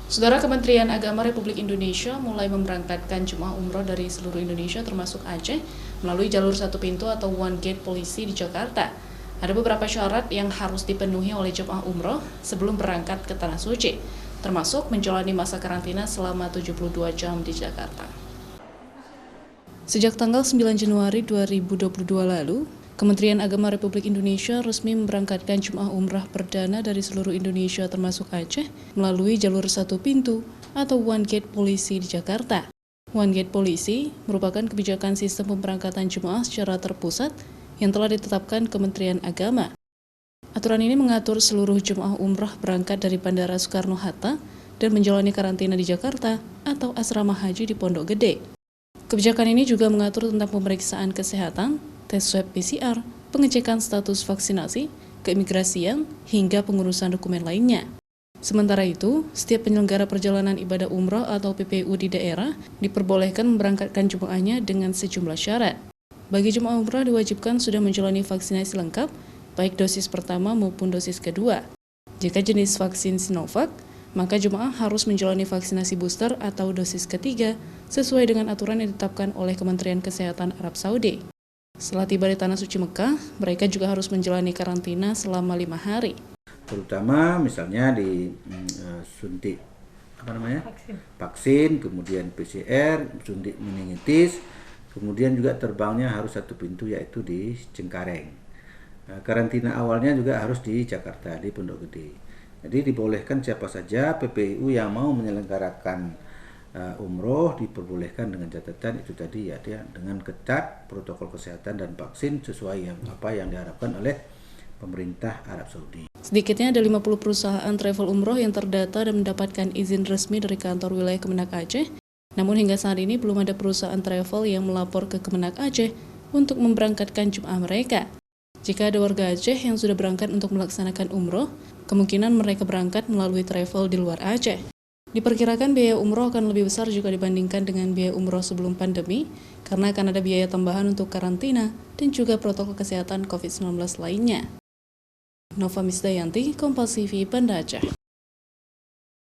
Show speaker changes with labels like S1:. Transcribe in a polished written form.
S1: Saudara, Kementerian Agama Republik Indonesia mulai memberangkatkan jemaah umroh dari seluruh Indonesia termasuk Aceh melalui jalur satu pintu atau one gate polisi di Jakarta. Ada beberapa syarat yang harus dipenuhi oleh jemaah umroh sebelum berangkat ke Tanah Suci, termasuk menjalani masa karantina selama 72 jam di Jakarta. Sejak tanggal 9 Januari 2022 lalu, Kementerian Agama Republik Indonesia resmi memberangkatkan jemaah umrah perdana dari seluruh Indonesia termasuk Aceh melalui jalur satu pintu atau one gate polisi di Jakarta. One gate polisi merupakan kebijakan sistem pemberangkatan jemaah secara terpusat yang telah ditetapkan Kementerian Agama. Aturan ini mengatur seluruh jemaah umrah berangkat dari Bandara Soekarno-Hatta dan menjalani karantina di Jakarta atau asrama haji di Pondok Gede. Kebijakan ini juga mengatur tentang pemeriksaan kesehatan, tes swab PCR, pengecekan status vaksinasi, keimigrasian, hingga pengurusan dokumen lainnya. Sementara itu, setiap penyelenggara perjalanan ibadah umroh atau PPU di daerah diperbolehkan memberangkatkan jemaahnya dengan sejumlah syarat. Bagi jemaah umroh diwajibkan sudah menjalani vaksinasi lengkap, baik dosis pertama maupun dosis kedua. Jika jenis vaksin Sinovac, maka jemaah harus menjalani vaksinasi booster atau dosis ketiga sesuai dengan aturan yang ditetapkan oleh Kementerian Kesehatan Arab Saudi. Setelah tiba di Tanah Suci Mekah, mereka juga harus menjalani karantina selama 5 hari.
S2: Terutama misalnya di suntik vaksin, kemudian PCR, suntik meningitis, kemudian juga terbangnya harus satu pintu yaitu di Cengkareng. Karantina awalnya juga harus di Jakarta, di Pondok Gede. Jadi dibolehkan siapa saja PPU yang mau menyelenggarakan umroh diperbolehkan dengan catatan itu tadi ya, dia dengan ketat protokol kesehatan dan vaksin sesuai apa yang diharapkan oleh pemerintah Arab Saudi.
S1: Sedikitnya ada 50 perusahaan travel umroh yang terdata dan mendapatkan izin resmi dari kantor wilayah Kemenak Aceh. Namun hingga saat ini belum ada perusahaan travel yang melapor ke Kemenak Aceh untuk memberangkatkan jemaah mereka. Jika ada warga Aceh yang sudah berangkat untuk melaksanakan umroh, kemungkinan mereka berangkat melalui travel di luar Aceh. Diperkirakan biaya umroh akan lebih besar jika dibandingkan dengan biaya umroh sebelum pandemi, karena akan ada biaya tambahan untuk karantina dan juga protokol kesehatan COVID-19 lainnya. Nova Misdayanti, Kompas TV, Banda Aceh.